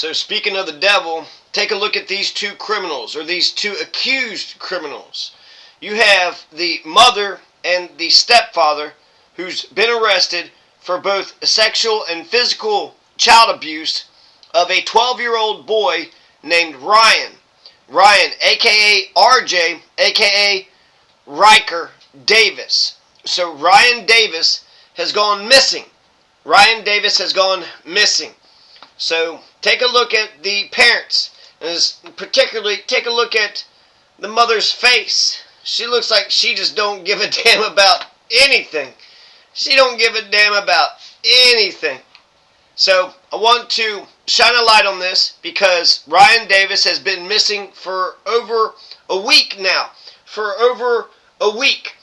So speaking of the devil, take a look at these two criminals, or these two accused criminals. You have the mother and the stepfather who's been arrested for both sexual and physical child abuse of a 12-year-old boy named Ryan. Ryan, aka RJ, aka Ryker Davis. So Ryan Davis has gone missing. Ryan Davis has gone missing. So take a look at the parents, and particularly take a look at the mother's face. She looks like she just don't give a damn about anything. She don't give a damn about anything. So I want to shine a light on this because Ryan Davis has been missing for over a week now. For over a week.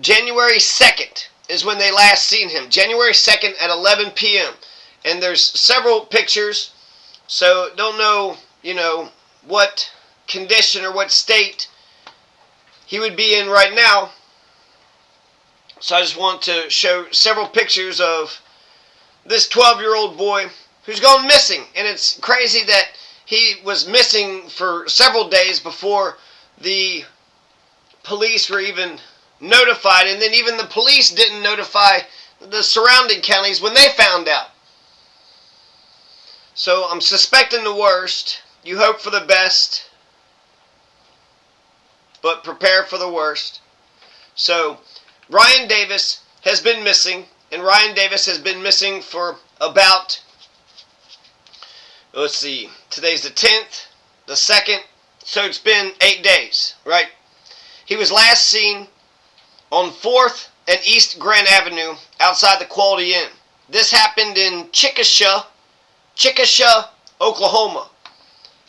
January 2nd is when they last seen him. January 2nd at 11 p.m. And there's several pictures, so don't know, what condition or what state he would be in right now. So I just want to show several pictures of this 12-year-old boy who's gone missing. And it's crazy that he was missing for several days before the police were even notified. And then even the police didn't notify the surrounding counties when they found out. So I'm suspecting the worst. You hope for the best, but prepare for the worst. So Ryan Davis has been missing, and Ryan Davis has been missing for about, let's see, today's the 10th, the 2nd, so it's been 8 days, right? He was last seen on 4th and East Grand Avenue outside the Quality Inn. This happened in Chickasha, Oklahoma.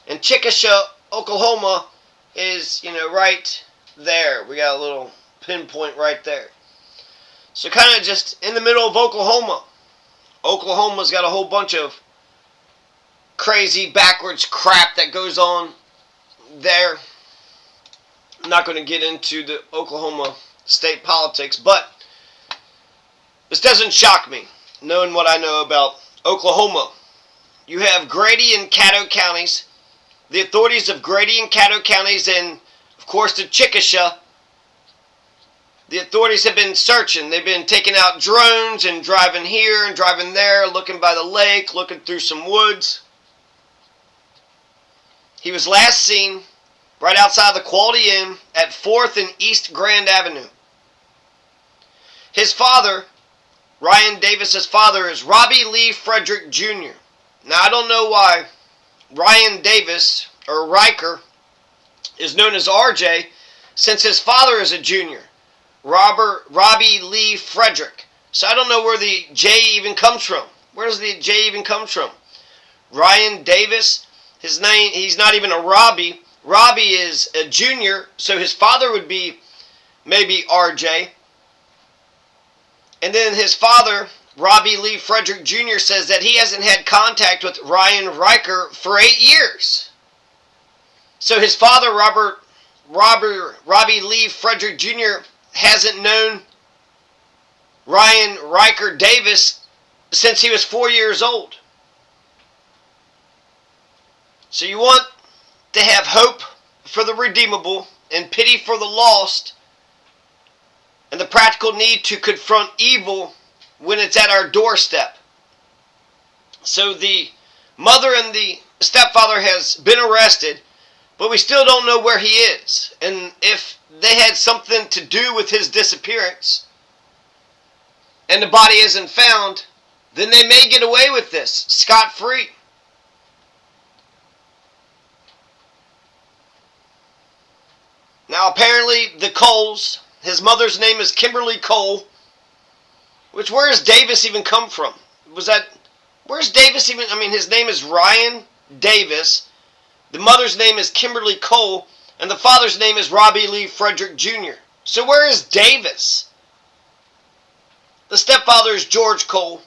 And Chickasha, Oklahoma is, right there. We got a little pinpoint right there. So kind of just in the middle of Oklahoma. Oklahoma's got a whole bunch of crazy backwards crap that goes on there. I'm not going to get into the Oklahoma state politics, but this doesn't shock me, knowing what I know about Oklahoma. You have Grady and Caddo counties. The authorities of Grady and Caddo counties, and of course the Chickasha, the authorities have been searching. They've been taking out drones and driving here and driving there, looking by the lake, looking through some woods. He was last seen right outside the Quality Inn at 4th and East Grand Avenue. His father, Ryan Davis's father, is Robbie Lee Frederick Jr. Now, I don't know why Ryan Davis, or Ryker, is known as RJ, since his father is a junior, Robbie Lee Frederick. So I don't know where the J even comes from. Where does the J even come from? Ryan Davis, his name, he's not even a Robbie. Robbie is a junior, so his father would be maybe RJ. And then his father, Robbie Lee Frederick Jr., says that he hasn't had contact with Ryan Ryker for 8 years. So his father, Robbie Lee Frederick Jr., hasn't known Ryan Ryker Davis since he was 4 years old. So you want to have hope for the redeemable and pity for the lost, and the practical need to confront evil when it's at our doorstep. So the mother and the stepfather has been arrested, but we still don't know where he is. And if they had something to do with his disappearance and the body isn't found, then they may get away with this scot-free. Now apparently the Coles, his mother's name is Kimberly Cole, which, where does Davis even come from? Where's Davis even, his name is Ryan Davis, the mother's name is Kimberly Cole, and the father's name is Robbie Lee Frederick Jr. So where is Davis? The stepfather is George Cole,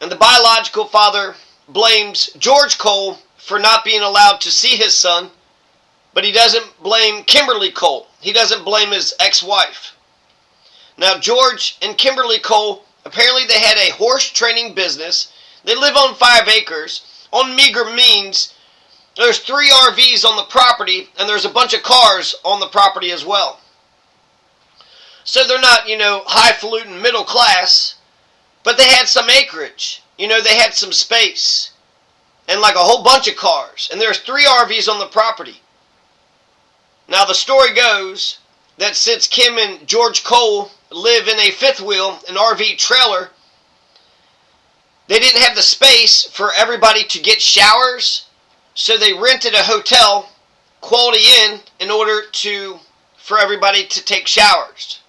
and the biological father blames George Cole for not being allowed to see his son, but he doesn't blame Kimberly Cole. He doesn't blame his ex-wife. Now, George and Kimberly Cole, apparently they had a horse training business. They live on 5 acres. on meager means. There's 3 RVs on the property, and there's a bunch of cars on the property as well. So they're not, highfalutin middle class, but they had some acreage. They had some space, and like a whole bunch of cars. And there's 3 RVs on the property. Now the story goes that since Kim and George Cole live in a fifth wheel, an RV trailer, they didn't have the space for everybody to get showers. So they rented a hotel, Quality Inn, in order for everybody to take showers.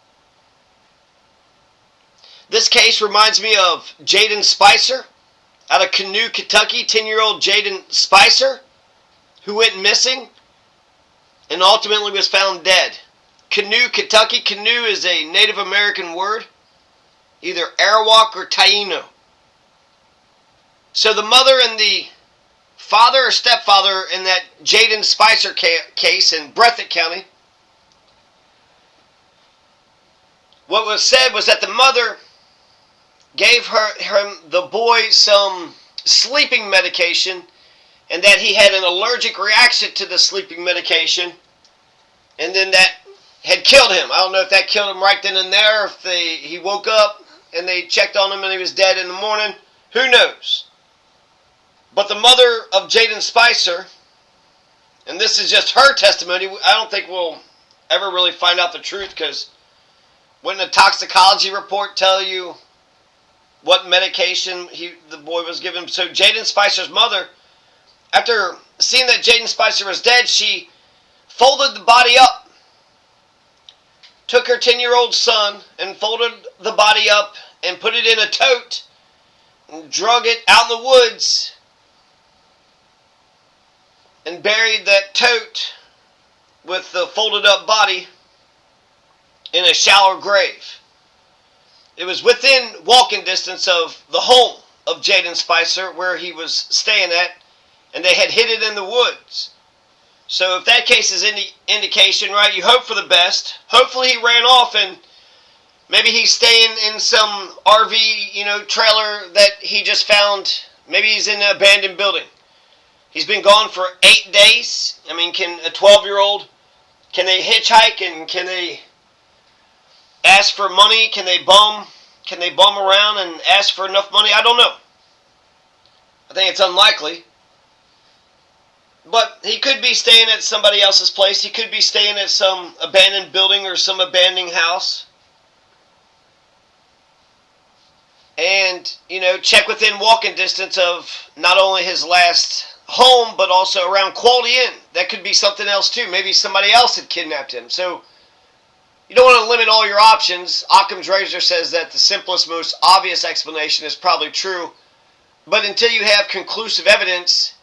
This case reminds me of Jaden Spicer out of Canoe, Kentucky. 10-year-old Jaden Spicer, who went missing and ultimately was found dead. Canoe, Kentucky. Canoe is a Native American word, either Arawak or Taino. So the mother and the father or stepfather in that Jaden Spicer case in Breathitt County, what was said was that the mother gave the boy some sleeping medication, and that he had an allergic reaction to the sleeping medication, and then that had killed him. I don't know if that killed him right then and there, if he woke up and they checked on him and he was dead in the morning. Who knows? But the mother of Jaden Spicer, and this is just her testimony, I don't think we'll ever really find out the truth, because wouldn't a toxicology report tell you what medication the boy was given? So Jaden Spicer's mother, after seeing that Jaden Spicer was dead, she folded the body up, took her 10-year-old son and folded the body up and put it in a tote and drug it out in the woods and buried that tote with the folded up body in a shallow grave. It was within walking distance of the home of Jaden Spicer where he was staying at, and they had hid it in the woods. So if that case is any indication, right, you hope for the best. Hopefully he ran off and maybe he's staying in some RV, trailer that he just found. Maybe he's in an abandoned building. He's been gone for 8 days. I mean, can a 12-year-old, can they hitchhike and can they ask for money? Can they bum around and ask for enough money? I don't know. I think it's unlikely. But he could be staying at somebody else's place. He could be staying at some abandoned building or some abandoned house. And, check within walking distance of not only his last home, but also around Quality Inn. That could be something else too. Maybe somebody else had kidnapped him. So you don't want to limit all your options. Occam's razor says that the simplest, most obvious explanation is probably true. But until you have conclusive evidence,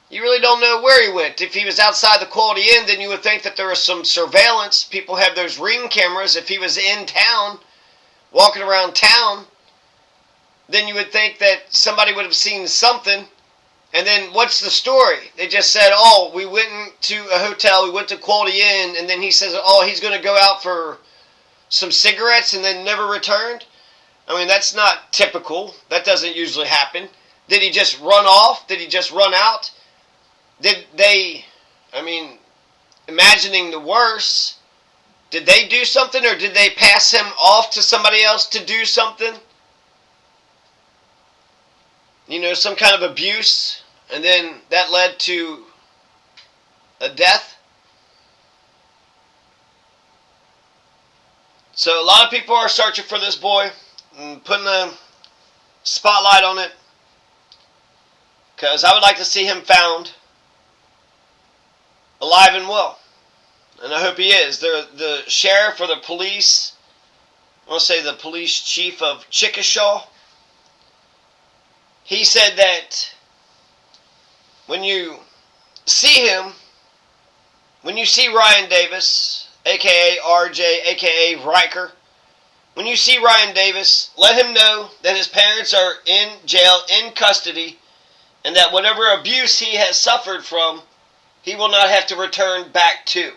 you really don't know where he went. If he was outside the Quality Inn, then you would think that there was some surveillance. People have those Ring cameras. If he was in town, walking around town, then you would think that somebody would have seen something. And then what's the story? They just said, oh, we went to a hotel, we went to Quality Inn, and then he says, oh, he's going to go out for some cigarettes and then never returned? I mean, that's not typical. That doesn't usually happen. Did he just run off? Did he just run out? Did they, imagining the worst, did they do something, or did they pass him off to somebody else to do something? Some kind of abuse, and then that led to a death. So a lot of people are searching for this boy and putting a spotlight on it, because I would like to see him found alive and well. And I hope he is. The sheriff or the police, I want to say the police chief of Chickasha, he said that when you see him, when you see Ryan Davis, a.k.a. RJ, a.k.a. Ryker, when you see Ryan Davis, let him know that his parents are in jail, in custody, and that whatever abuse he has suffered from, he will not have to return back to.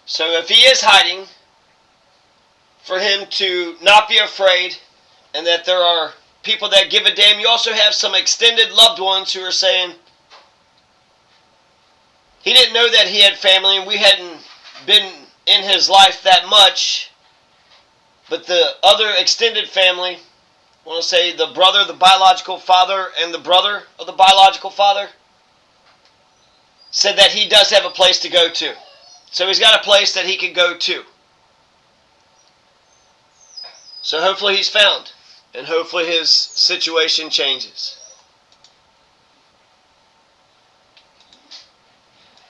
So if he is hiding, for him to not be afraid, and that there are people that give a damn. You also have some extended loved ones who are saying, he didn't know that he had family and we hadn't been in his life that much. But the other extended family, I want to say the brother, the biological father, and the brother of the biological father, said that he does have a place to go to. So he's got a place that he can go to. So hopefully he's found. And hopefully his situation changes.